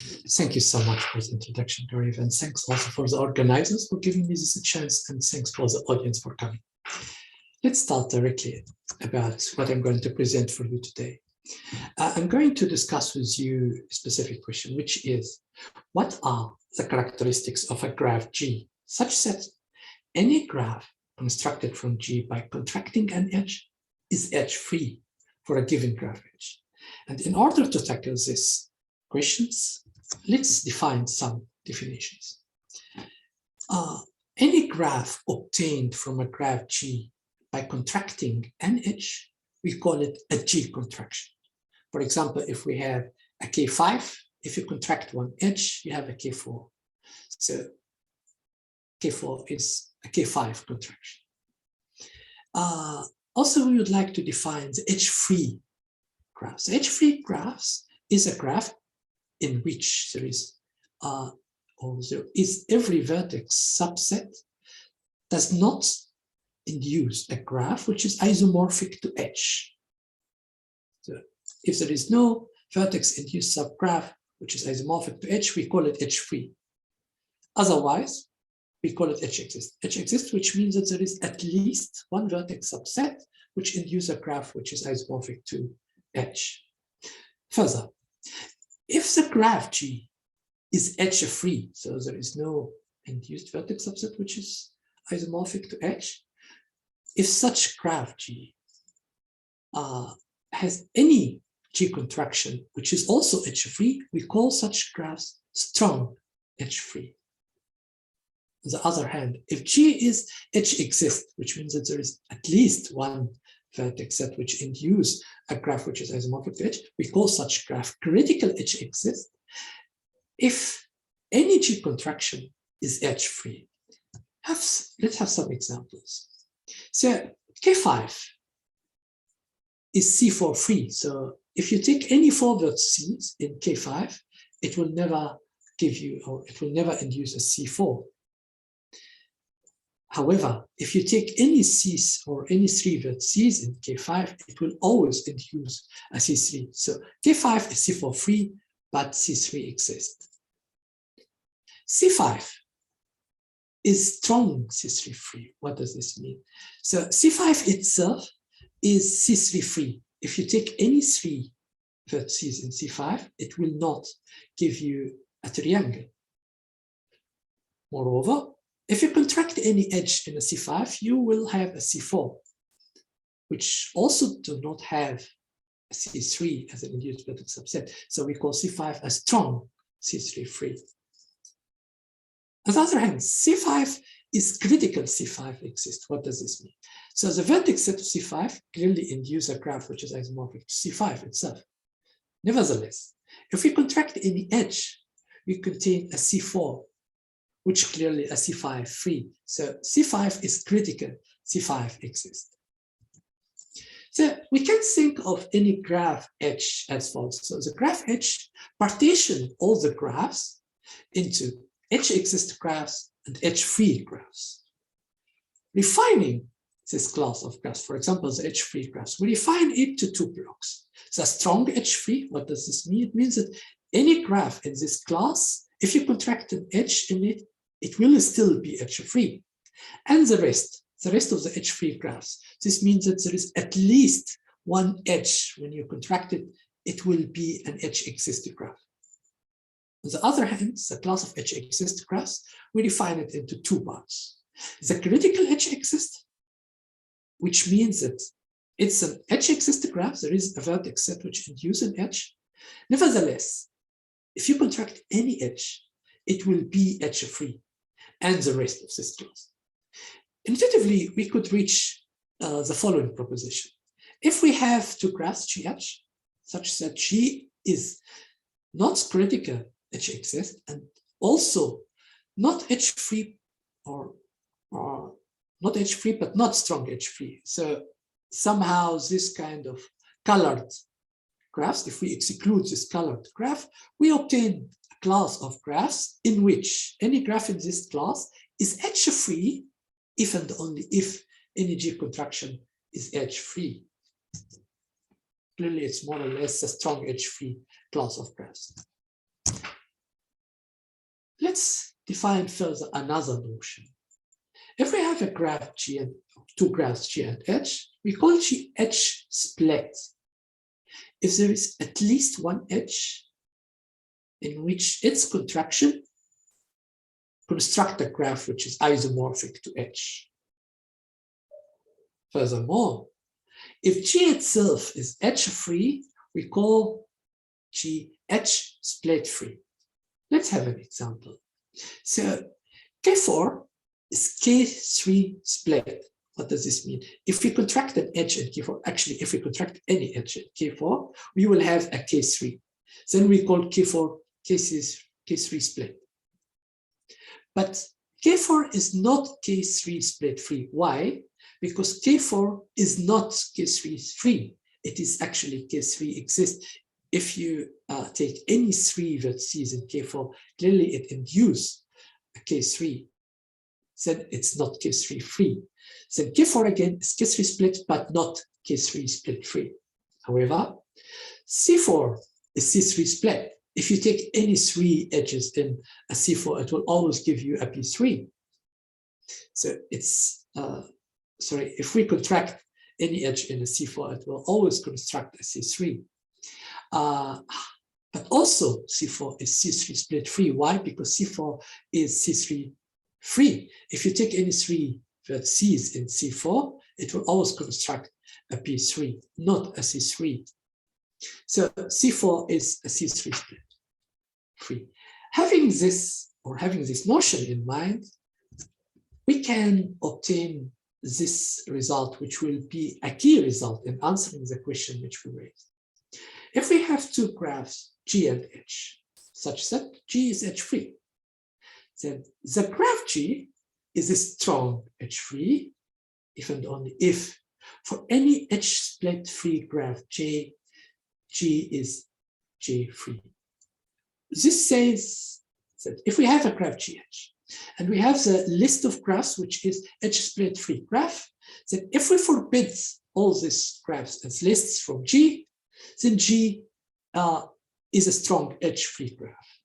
Thank you so much for the introduction, Garif, and thanks also for the organizers for giving me this chance, and thanks for the audience for coming. Let's start directly about what I'm going to present for you today. I'm going to discuss with you a specific question, which is, what are the characteristics of a graph G, such that any graph constructed from G by contracting an edge is edge-free for a given graph edge? And in order to tackle these questions, let's define some definitions. Any graph obtained from a graph G by contracting an edge, we call it a G contraction. For example, if we have a K5, if you contract one edge, you have a K4. So K4 is a K5 contraction. Also, we would like to define the edge-free graphs. Edge-free graphs is a graph in which there is every vertex subset does not induce a graph which is isomorphic to edge. So if there is no vertex-induced subgraph which is isomorphic to edge, we call it edge-free. Otherwise, we call it edge-exist. Edge-exist, which means that there is at least one vertex subset which induces a graph which is isomorphic to edge. Further, if the graph G is edge-free, so there is no induced vertex subset which is isomorphic to edge, if such graph G has any G contraction which is also edge-free, we call such graphs strong edge-free. On the other hand, if G is edge-exist, which means that there is at least one vertex set which induce a graph which is isomorphic to edge, we call such graph critical edge-exist if any G contraction is edge-free. Let's have some examples. So K5 is C4 free. So if you take any 4 vertices in K5, it will never give you, or it will never induce a C4. However, if you take any Cs or any 3 vertices in K5, it will always induce a C3. So K5 is C4 free, but C3 exists. C5 is strong C3 free. What does this mean? So C5 itself is C3 free. If you take any 3 vertices in C5, it will not give you a triangle. Moreover, if you contract any edge in a C5, you will have a C4, which also do not have a C3 as an induced vertex subset. So we call C5 a strong C3 free. On the other hand, C5 is critical C5 exists. What does this mean? So the vertex set of C5 clearly induce a graph which is isomorphic to C5 itself. Nevertheless, if we contract any edge, we contain a C4, which clearly a C5 free. So C5 is critical, C5 exists. So we can think of any graph edge as follows. So the graph edge partition all the graphs into edge-exist graphs and edge-free graphs. Refining this class of graphs, for example, the edge-free graphs, we refine it to 2 blocks. The strong edge-free, what does this mean? It means that any graph in this class, if you contract an edge in it, it will still be edge-free. And the rest of the edge-free graphs, this means that there is at least one edge. When you contract it, it will be an edge-exist graph. On the other hand, the class of edge-exist graphs, we define it into 2 parts. The critical edge-exist, which means that it's an edge-exist graph, there is a vertex set which induces an edge. Nevertheless, if you contract any edge, it will be edge-free, and the rest of this class. Intuitively, we could reach the following proposition. If we have 2 graphs GH, such that G is not critical edge-exist and also not edge-free or not edge-free, but not strong edge-free. So somehow this kind of colored graphs, if we exclude this colored graph, we obtain a class of graphs in which any graph in this class is edge-free if and only if any G contraction is edge-free. Clearly, it's more or less a strong edge-free class of graphs. let's define further another notion. If we have a graph G and two graphs G and H, we call G H split. If there is at least one edge in which its contraction construct a graph which is isomorphic to H. Furthermore, if G itself is H-free, we call G H split free. Let's have an example. So K4 is K3 split. What does this mean? If we contract an edge in K4, actually, if we contract any edge in K4, we will have a K3. Then we call K4 K3 split. But K4 is not K3 split free. Why? Because K4 is not K3 free. It is actually K3 exists. If you take any three vertices in K4, clearly it induces a K3. Then it's not K3 free. Then K4 again is K3 split, but not K3 split free. However, C4 is C3 split. If you take any three edges in a C4, it will always give you a P3. So it's, if we contract any edge in a C4, it will always construct a C3. But also C4 is C3 split free. Why? Because C4 is C3 free. If you take any three vertices in C4, it will always construct a P3, not a C3. So C4 is a C3 split free. Having this notion in mind, we can obtain this result, which will be a key result in answering the question which we raised. If we have two graphs, G and H, such that G is H-free, then the graph G is a strong H-free, if and only if for any H-split-free graph J, G is J-free. This says that if we have a graph GH, and we have the list of graphs, which is H-split-free graph, then if we forbid all these graphs as lists from G, then G is a strong H-free graph.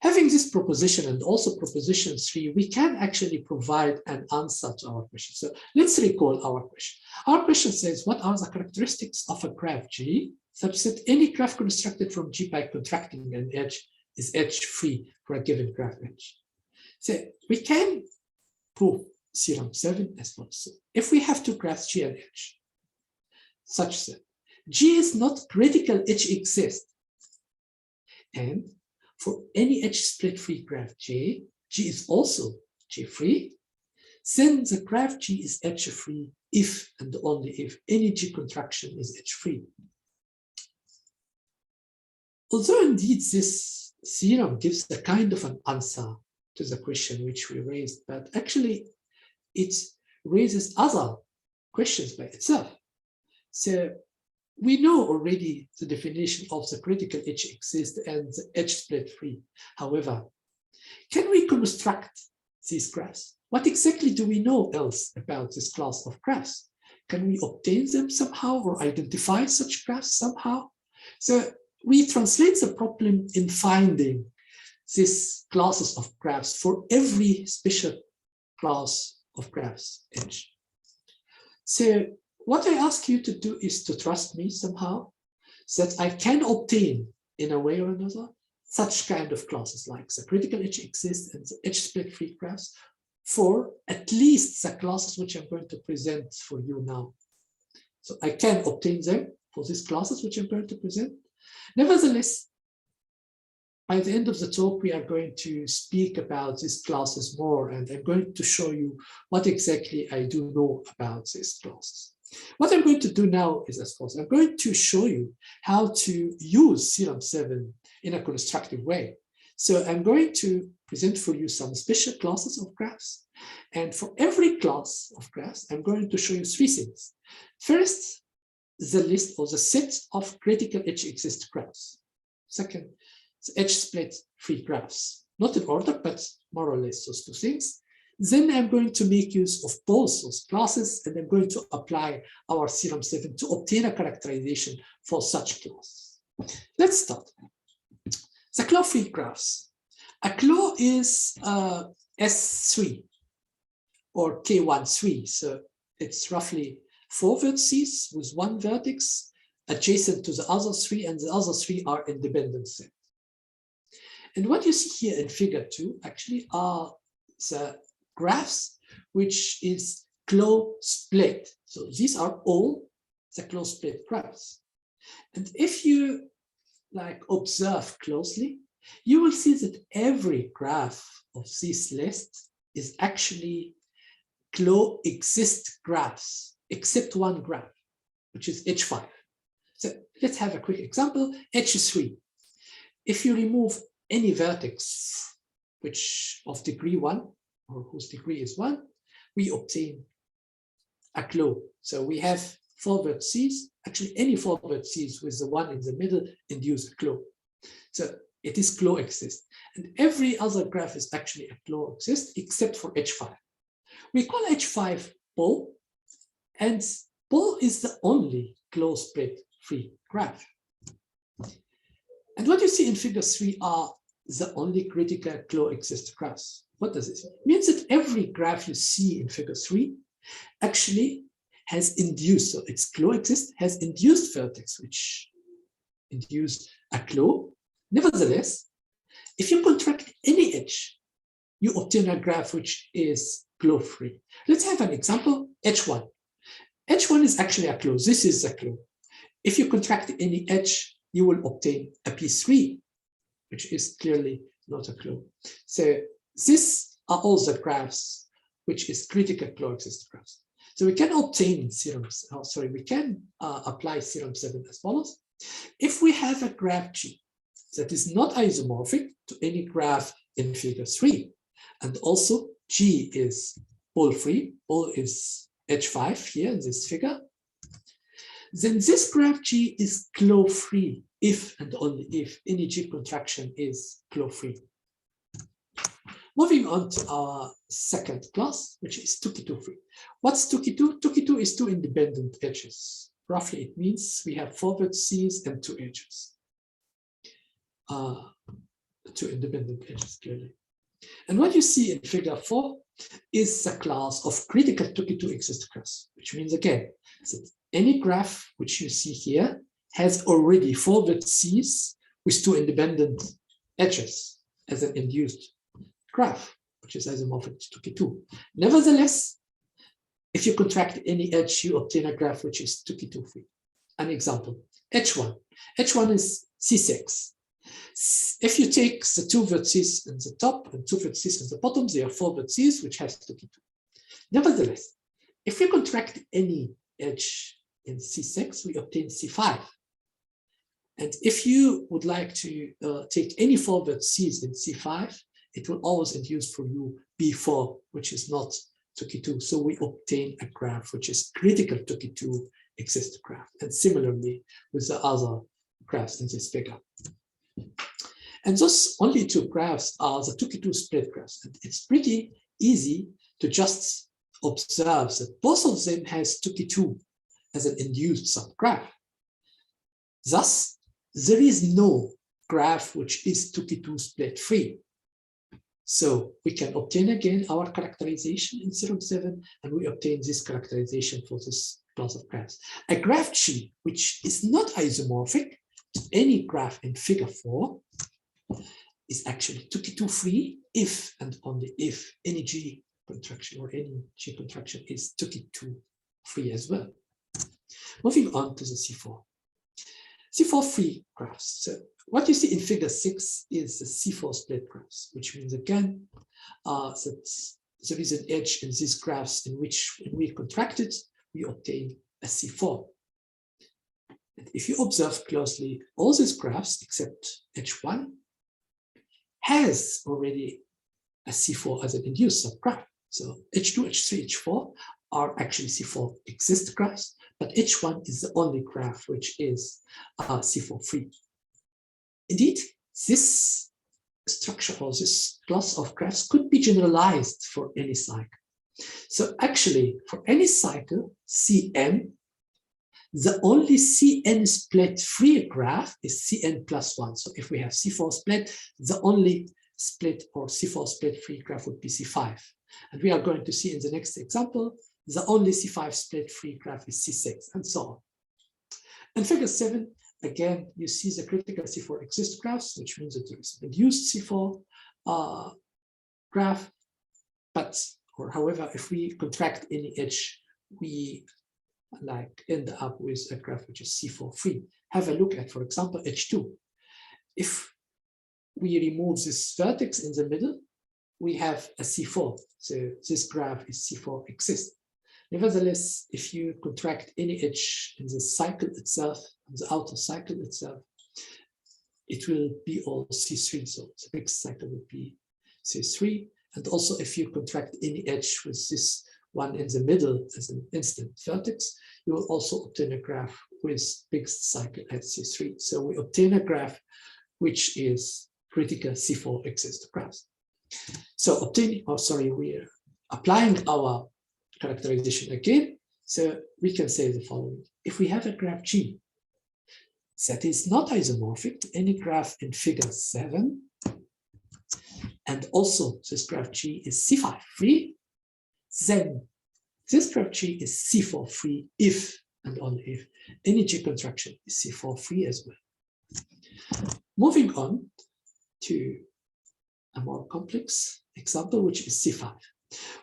Having this proposition and also proposition 3, we can actually provide an answer to our question. So let's recall our question. Our question says, what are the characteristics of a graph G such that any graph constructed from G by contracting an edge is H-free for a given graph H? So we can prove theorem 7 as follows. So if we have two graphs G and H, such that G is not critical H exists, and for any H-split-free graph J, G is also J-free, then the graph G is H-free if and only if any G contraction is H-free. Although indeed this theorem gives a kind of an answer to the question which we raised, but actually it raises other questions by itself. So we know already the definition of the critical H exists and the H split free. However, can we construct these graphs? What exactly do we know else about this class of graphs? Can we obtain them somehow or identify such graphs somehow? So we translate the problem in finding these classes of graphs for every special class of graphs H. So what I ask you to do is to trust me somehow, so that I can obtain, in a way or another, such kind of classes like the critical H exists and the H split free graphs for at least the classes which I'm going to present for you now. So I can obtain them for these classes which I'm going to present. Nevertheless, by the end of the talk, we are going to speak about these classes more, and I'm going to show you what exactly I do know about these classes. What I'm going to do now is as follows. I'm going to show you how to use theorem 7 in a constructive way. So I'm going to present for you some special classes of graphs. And for every class of graphs, I'm going to show you three things. First, the list or the set of critical H exist graphs. Second, the H split free graphs. Not in order, but more or less those two things. Then I'm going to make use of both those classes, and I'm going to apply our theorem 7 to obtain a characterization for such classes. Let's start. The class free graphs A claw is S3 or K13. So it's roughly 4 vertices with one vertex adjacent to the other 3, and the other 3 are independent sets. And what you see here in figure 2 actually are the graphs which is claw split. So these are all the claw split graphs. And if you observe closely, you will see that every graph of this list is actually claw exist graphs, except one graph, which is H5. So let's have a quick example, H3. If you remove any vertex which of degree 1 or whose degree is 1, we obtain a claw. So we have 4 vertices, actually any 4 vertices with the 1 in the middle induce a claw. So it is claw exist. And every other graph is actually a claw exist except for H5. We call H5 ball, and ball is the only claw split free graph. And what you see in figure 3 are the only critical claw exist graphs. What does this mean? It means that every graph you see in figure 3 actually has induced, so its claw exist has induced vertex, which induce a claw. Nevertheless, if you contract any edge, you obtain a graph which is claw free. Let's have an example, H1. H1 is actually a claw. This is a claw. If you contract any edge, you will obtain a P3, which is clearly not a claw. So these are all the graphs which is critical claw exist graphs. So we can obtain theorems, we can apply theorem 7 as follows. If we have a graph G that is not isomorphic to any graph in figure 3, and also G is ball free, ball is H5 here in this figure, then this graph G is claw free if and only if any G contraction is claw free. Moving on to our second class, which is 2K2 free. What's 2K2? 2K2 is 2 independent edges. Roughly, it means we have 4 vertices and 2 edges. 2 independent edges, clearly. And what you see in figure 4 is the class of critical 2K2 exist graphs, which means again, that any graph which you see here has already 4 vertices with 2 independent edges as an induced graph, which is isomorphic to 2K2. Nevertheless, if you contract any edge, you obtain a graph which is 2K2 free. An example, H1. H1 is C6. If you take the 2 vertices in the top and 2 vertices in the bottom, they are 4 vertices which has 2K2. Nevertheless, if we contract any edge in C6, we obtain C5. And if you would like to take any 4 vertices in C5, it will always induce for you B4, which is not 2K2. So we obtain a graph which is critical 2K2 exist graph. And similarly with the other graphs in this figure. And those only 2 graphs are the 2K2 split graphs. And it's pretty easy to just observe that both of them has 2K2 as an induced subgraph. Thus, there is no graph which is 2K2 split free. So we can obtain again our characterization in theorem 7, and we obtain this characterization for this class of graphs. A graph G, which is not isomorphic to any graph in figure 4, is actually 2K2 free if and only if any G contraction or any G contraction is 2K2 free as well. Moving on to the C4. C4 free graphs. So what you see in figure 6 is the C4 split graphs, which means again that there is an edge in these graphs in which when we contract it, we obtain a C4. And if you observe closely, all these graphs except H1 has already a C4 as an induced subgraph. So H2, H3, H4 are actually C4 exist graphs, but H1 is the only graph which is C4 free. Indeed, this structure or this class of graphs could be generalized for any cycle. So actually, for any cycle, Cn, the only Cn split free graph is Cn plus 1. So if we have C4 split, the only split or C4 split free graph would be C5. And we are going to see in the next example, the only C5 split free graph is C6, and so on. In figure 7, again, you see the critical C4 exist graphs, which means that there is an induced C4 graph. However, if we contract any edge, we end up with a graph which is C4 free. Have a look at, for example, H2. If we remove this vertex in the middle, we have a C4. So this graph is C4 exist. Nevertheless, if you contract any edge in the cycle itself, in the outer cycle itself, it will be all C3. So the next cycle would be C3. And also if you contract any edge with this one in the middle as an instant vertex, you will also obtain a graph with mixed cycle at C3. So we obtain a graph which is critical C4 exist graph. So we're applying our characterization again. So we can say the following. If we have a graph G that is not isomorphic to any graph in figure 7, and also this graph G is C5 free, then this graph G is C4 free if and only if any G contraction is C4 free as well. Moving on to a more complex example, which is C5.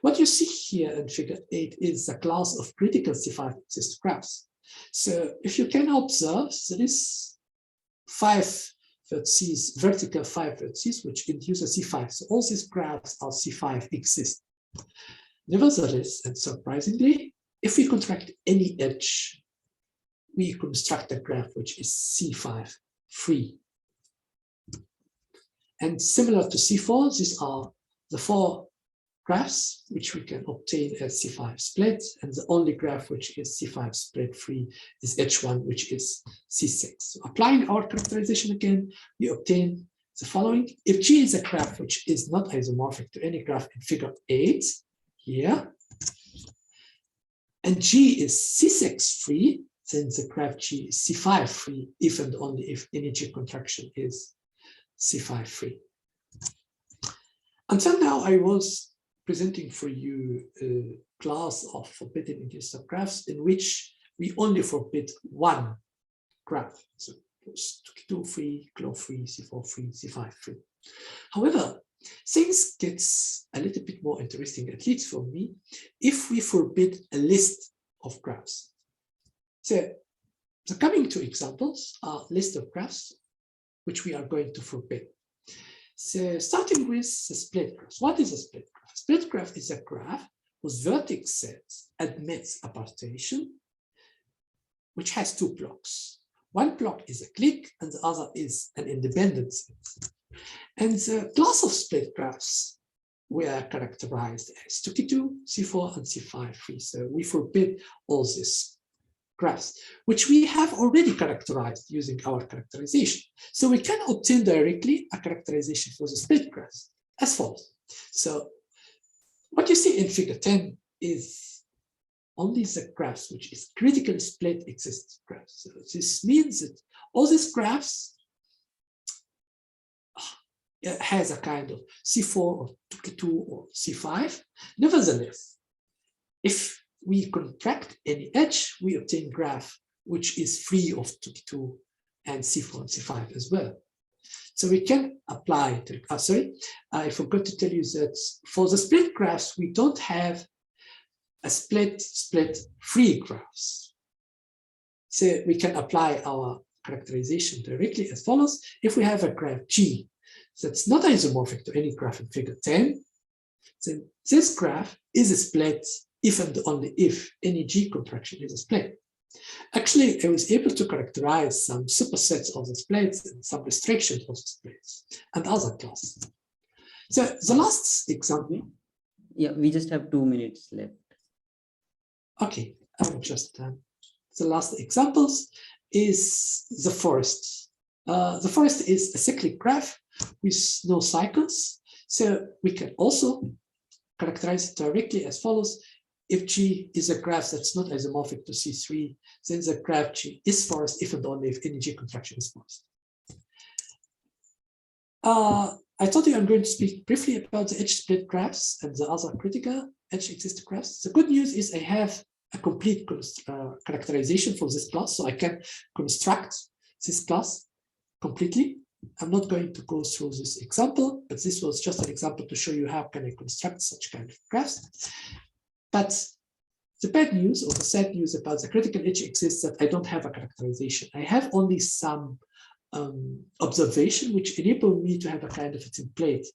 What you see here in figure 8 is the class of critical C5 exist graphs. So if you can observe, there is 5 vertices, vertical 5 vertices, which induce a C5. So all these graphs are C5 exist. Nevertheless, and surprisingly, if we contract any edge, we construct a graph which is C5 free. And similar to C4, these are the 4 graphs which we can obtain as C5 split, and the only graph which is C5 split free is H1, which is C6. So applying our characterization again, we obtain the following. If G is a graph which is not isomorphic to any graph in figure 8 here, and G is C6 free, then the graph G is C5 free if and only if any G contraction is C5 free. Until now, I was presenting for you a class of forbidden induced subgraphs in which we only forbid one graph. So 2 free, CLO free, C4 free, C5 free. However, things get a little bit more interesting, at least for me, if we forbid a list of graphs. So the coming 2 examples are list of graphs which we are going to forbid. So starting with the split graph. What is a split graph? A split graph is a graph whose vertex set admits a partition which has 2 blocks. One block is a clique and the other is an independent set. And the class of split graphs were characterized as 2K2, C4, and C5 free. So we forbid all these graphs, which we have already characterized using our characterization. So we can obtain directly a characterization for the split graphs as follows. So what you see in figure 10 is only the graphs which is critically split exist graphs. So this means that all these graphs has a kind of C4 or 2K2 or C5. Nevertheless, if we contract any edge, we obtain graph which is free of 2K2 and C4 and C5 as well. So we can apply to, I forgot to tell you that for the split graphs, we don't have a split free graphs. So we can apply our characterization directly as follows. If we have a graph G that's not isomorphic to any graph in figure 10, then this graph is a split if and only if any G contraction is a split. Actually, I was able to characterize some supersets of the splits and some restrictions of the splits and other classes. So the last example. Yeah, we just have 2 minutes left. Okay, I will just the last examples is the forest. The forest is a cyclic graph with no cycles. So we can also characterize it directly as follows. If G is a graph that's not isomorphic to C3, then the graph G is forest if and only if any G contraction is forest. I told you I'm going to speak briefly about the edge split graphs and the other critical edge existing graphs. The good news is I have a complete characterization for this class, so I can construct this class completely. I'm not going to go through this example, but this was just an example to show you how can I construct such kind of graphs. But the bad news or the sad news about the critical edge exists that I don't have a characterization. I have only some observation which enable me to have a kind of a template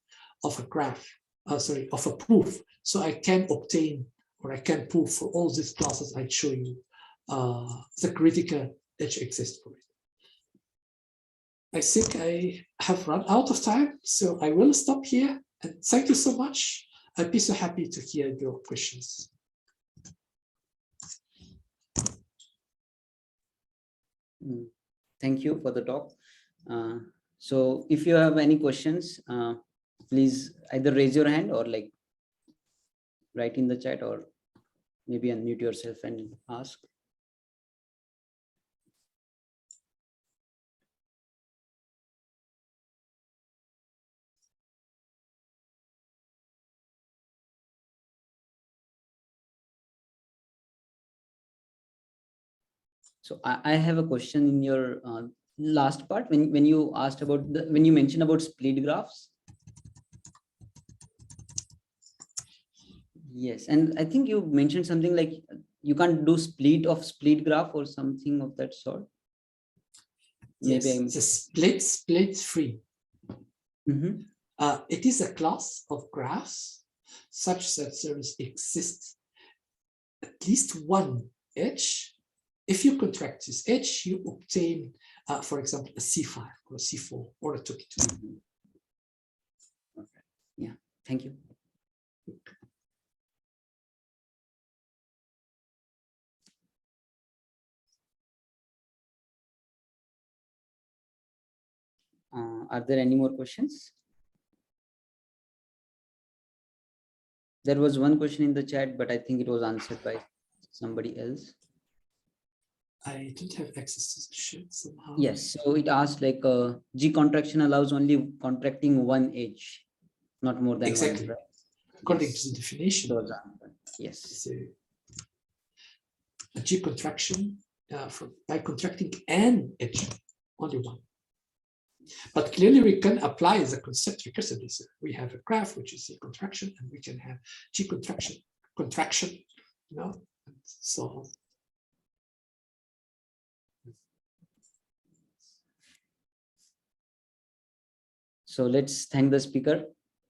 of a graph, of a proof. So I can obtain or I can prove for all these classes I show you the critical edge exists for it. I think I have run out of time, so I will stop here. And thank you so much. I'd be so happy to hear your questions. Thank you for the talk. So if you have any questions, please either raise your hand or like write in the chat, or maybe unmute yourself and ask. So I have a question in your last part when you asked about when you mentioned about split graphs. Yes, and I think you mentioned something like you can't do split graph or something of that sort. Yes, the split free. Mm-hmm. It is a class of graphs such that there exists at least one edge. If you contract this edge, you obtain, for example, a C5 or a C4 or a 22. Okay. Yeah, thank you. Are there any more questions? There was one question in the chat, but I think it was answered by somebody else. I don't have access to the sheet somehow. Yes, so it asked like G contraction allows only contracting one edge, not more than exactly. one. Right? According Yes. to the definition. Yes. So a G contraction by contracting an edge, only one. But clearly we can apply the concept recursively. So we have a graph which is a contraction, and we can have G contraction, you know, and so on. So let's thank the speaker.